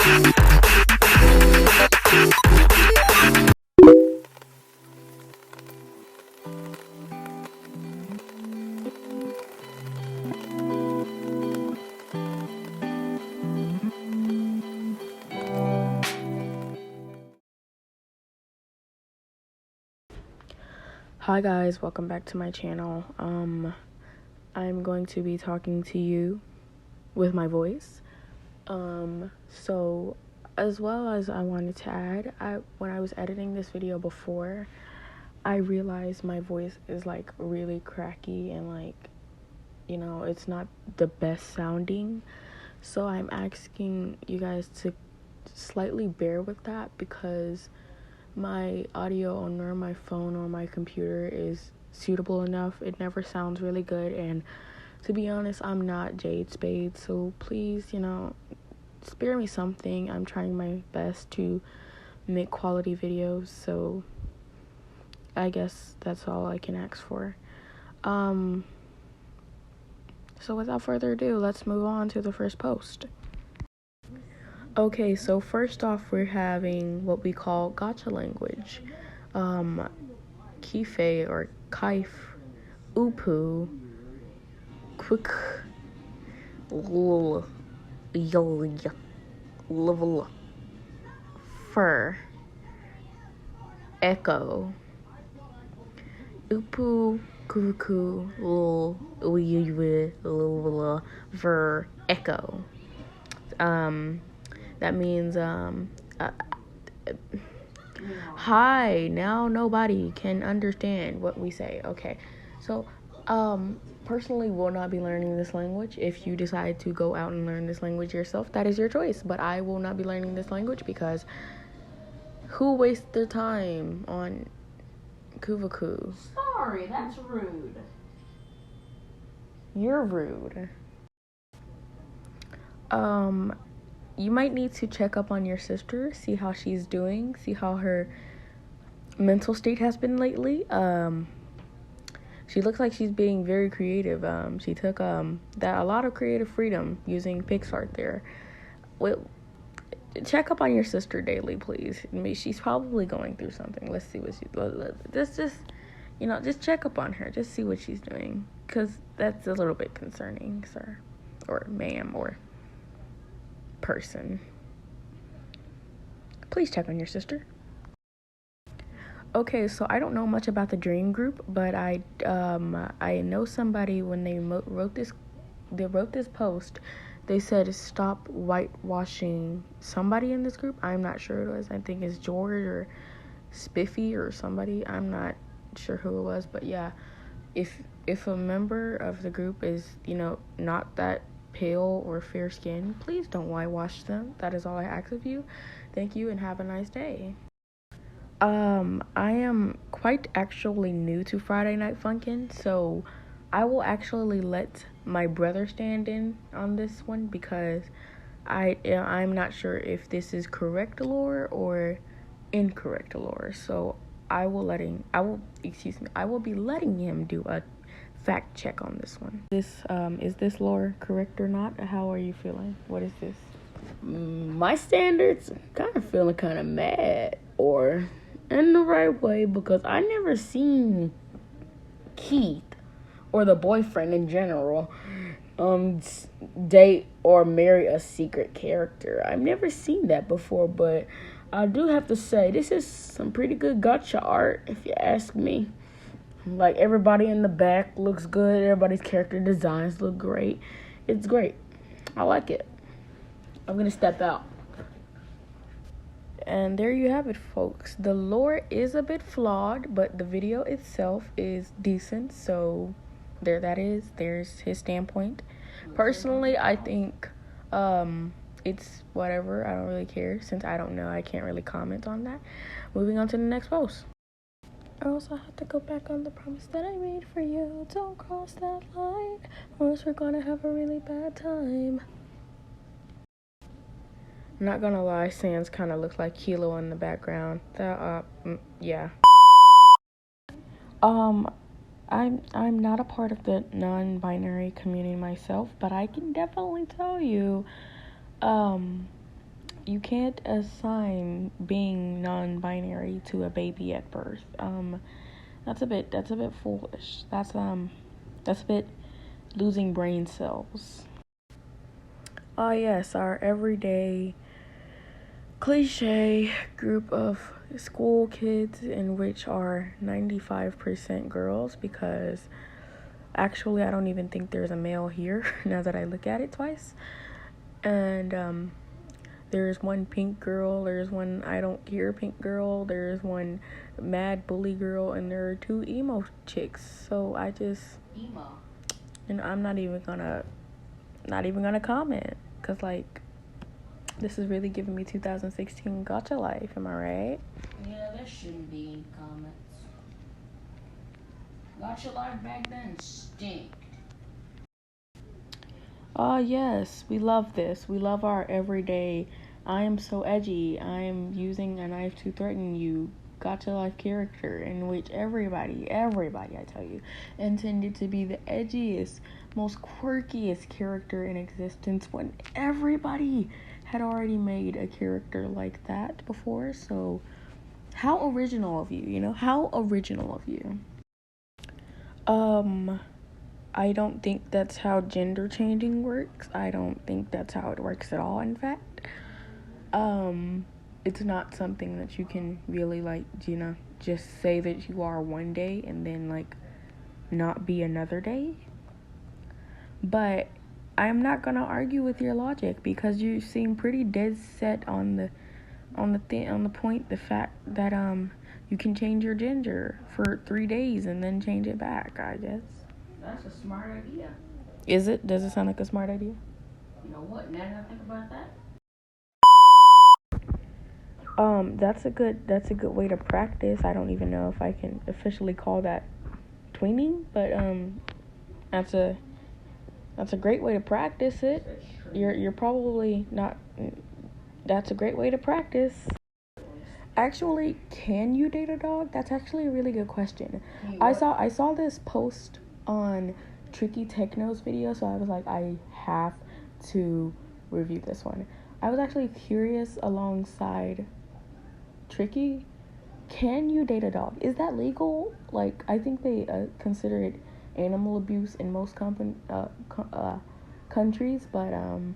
Hi guys, welcome back to my channel. I'm going to be talking to you with my voice. So as well as I wanted to add, when I was editing this video before, I realized my voice is like really cracky and like, you know, it's not the best sounding. So I'm asking you guys to slightly bear with that because my audio on my phone or my computer is suitable enough. It never sounds really good, and to be honest, I'm not Jade Spade, so please, you know, spare me something. I'm trying my best to make quality videos, so I guess that's all I can ask for. So without further ado, let's move on to the first post. Okay, so first off, we're having what we call gotcha language. Kife or Kaif, Upu, Quick, Lul, Yul, Level, Fur, Echo, Upu, Kuku, Lul, Uyuwe, Lul, Ver, Echo. That means, hi, now nobody can understand what we say. Okay, so personally will not be learning this language. If you decide to go out and learn this language yourself, that is your choice, but I will not be learning this language because who wastes their time on Kuvaku? Sorry, that's rude. You're rude. You might need to check up on your sister, see how she's doing, see how her mental state has been lately. She looks like she's being very creative. She took a lot of creative freedom using PixArt there. Well, check up on your sister daily, please. I mean, she's probably going through something. Let's see what just check up on her. Just see what she's doing, because that's a little bit concerning, sir, or ma'am, or person. Please check on your sister. Okay, so I don't know much about the Dream Group, but I know somebody when they wrote this post. They said stop whitewashing somebody in this group. I'm not sure who it was. I think it's George or Spiffy or somebody. I'm not sure who it was, but yeah, if a member of the group is, you know, not that pale or fair skinned, please don't whitewash them. That is all I ask of you. Thank you and have a nice day. I am quite actually new to Friday Night Funkin', so I will actually let my brother stand in on this one because I'm not sure if this is correct lore or incorrect lore. So I will be letting him do a fact check on this one. Is this lore correct or not? How are you feeling? What is this? My standards, kind of feeling kind of mad, or in the right way, because I never seen Keith or the boyfriend in general date or marry a secret character. I've never seen that before, but I do have to say this is some pretty good gotcha art, if you ask me. Like, everybody in the back looks good, everybody's character designs look great. It's great. I like it. I'm gonna step out. And there you have it, folks. The lore is a bit flawed, but the video itself is decent. So there that is. There's his standpoint. Personally, I think it's whatever. I don't really care. Since I don't know, I can't really comment on that. Moving on to the next post. I also have to go back on the promise that I made for you. Don't cross that line, or else we're gonna have a really bad time. Not gonna lie, Sans kind of looks like Kilo in the background. Yeah. I'm not a part of the non-binary community myself, but I can definitely tell you, you can't assign being non-binary to a baby at birth. That's a bit foolish. That's a bit losing brain cells. Yes, our everyday cliche group of school kids in which are 95% girls, because actually I don't even think there's a male here now that I look at it twice. And there's one pink girl, there's one I don't care pink girl, there's one mad bully girl, and there are two emo chicks. So I just I'm not even gonna comment, because like this is really giving me 2016 gotcha life, am I right? Yeah, there shouldn't be any comments. Gotcha life back then stinked. Yes, we love this. We love our everyday, I am so edgy, I am using a knife to threaten you, gotcha life character, in which everybody, I tell you, intended to be the edgiest, most quirkiest character in existence, when everybody had already made a character like that before. So how original of you, how original of you. I don't think that's how gender changing works. I don't think that's how it works at all, in fact. It's not something that you can really, just say that you are one day and then, not be another day. But I'm not gonna argue with your logic, because you seem pretty dead set on the point, the fact that, you can change your gender for 3 days and then change it back, I guess. That's a smart idea. Is it? Does it sound like a smart idea? You know what? Now that I think about that. That's a good way to practice. I don't even know if I can officially call that tweening, but that's a great way to practice it. You're probably not. That's a great way to practice. Actually, can you date a dog? That's actually a really good question. I saw this post on Tricky Techno's video, so I was like, I have to review this one. I was actually curious alongside Tricky. Can you date a dog? Is that legal? I think they consider it animal abuse in most countries, but I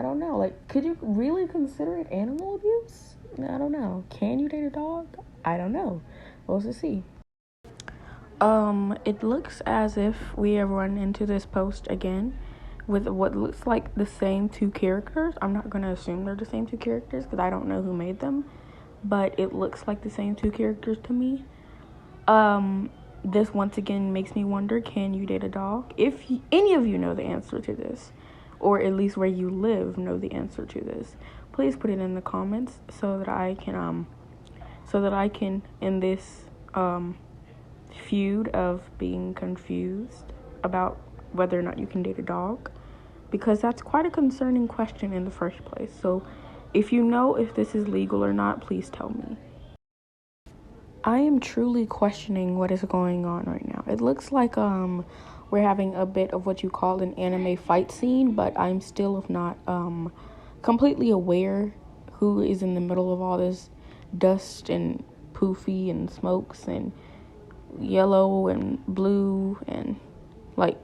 don't know. Could you really consider it animal abuse? I don't know. Can you date a dog? I don't know. We'll just see. It looks as if we have run into this post again with what looks like the same two characters. I'm not going to assume they're the same two characters because I don't know who made them, but it looks like the same two characters to me. This once again makes me wonder, can you date a dog? If any of you know the answer to this, or at least where you live know the answer to this, please put it in the comments so that I can in this feud of being confused about whether or not you can date a dog, because that's quite a concerning question in the first place. So if you know if this is legal or not, please tell me. I am truly questioning what is going on right now. It looks like we're having a bit of what you call an anime fight scene, but I'm still not completely aware who is in the middle of all this dust and poofy and smokes and yellow and blue and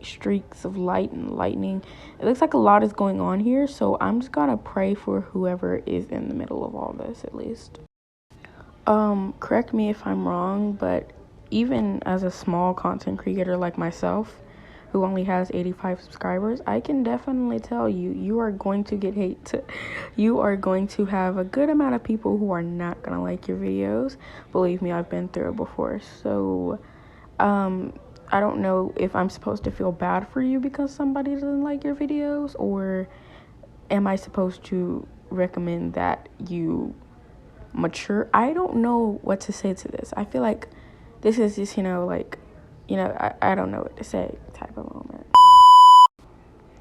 streaks of light and lightning. It looks like a lot is going on here, so I'm just gonna pray for whoever is in the middle of all this, at least. Correct me if I'm wrong, but even as a small content creator like myself, who only has 85 subscribers, I can definitely tell you are going to get hate. You are going to have a good amount of people who are not gonna like your videos. Believe me, I've been through it before. So, I don't know if I'm supposed to feel bad for you because somebody doesn't like your videos, or am I supposed to recommend that you mature? I don't know what to say to this. I feel like this is just, I don't know what to say type of moment.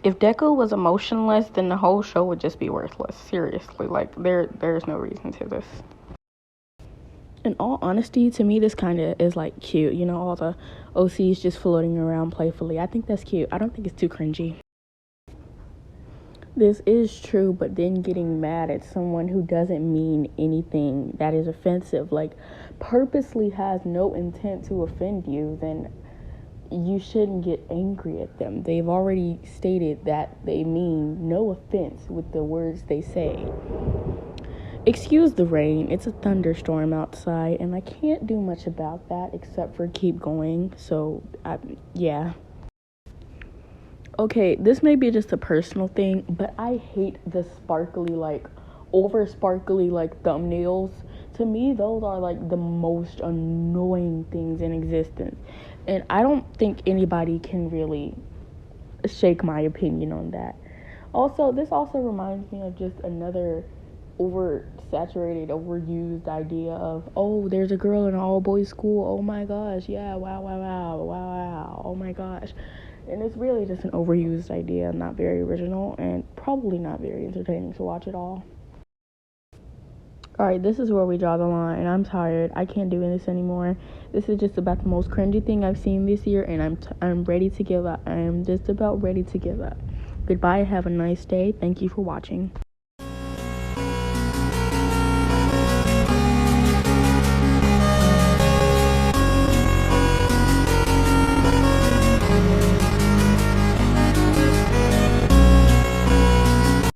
If Deku was emotionless, then the whole show would just be worthless. Seriously, there's no reason to this. In all honesty, to me, this kind of is cute. All the OCs just floating around playfully. I think that's cute. I don't think it's too cringy. This is true, but then getting mad at someone who doesn't mean anything that is offensive, like purposely has no intent to offend you, then you shouldn't get angry at them. They've already stated that they mean no offense with the words they say. Excuse the rain, it's a thunderstorm outside, and I can't do much about that except for keep going, so yeah. Okay, this may be just a personal thing, but I hate the sparkly, like, over sparkly, like, thumbnails. To me, those are, like, the most annoying things in existence. And I don't think anybody can really shake my opinion on that. Also, this also reminds me of just another oversaturated, overused idea of, oh, there's a girl in an all-boys school. Oh, my gosh. Yeah, wow, wow, wow, wow, wow. Oh, my gosh. And it's really just an overused idea, not very original, and probably not very entertaining to watch at all. Alright, this is where we draw the line. I'm tired. I can't do this anymore. This is just about the most cringy thing I've seen this year, and I'm ready to give up. I am just about ready to give up. Goodbye. Have a nice day. Thank you for watching.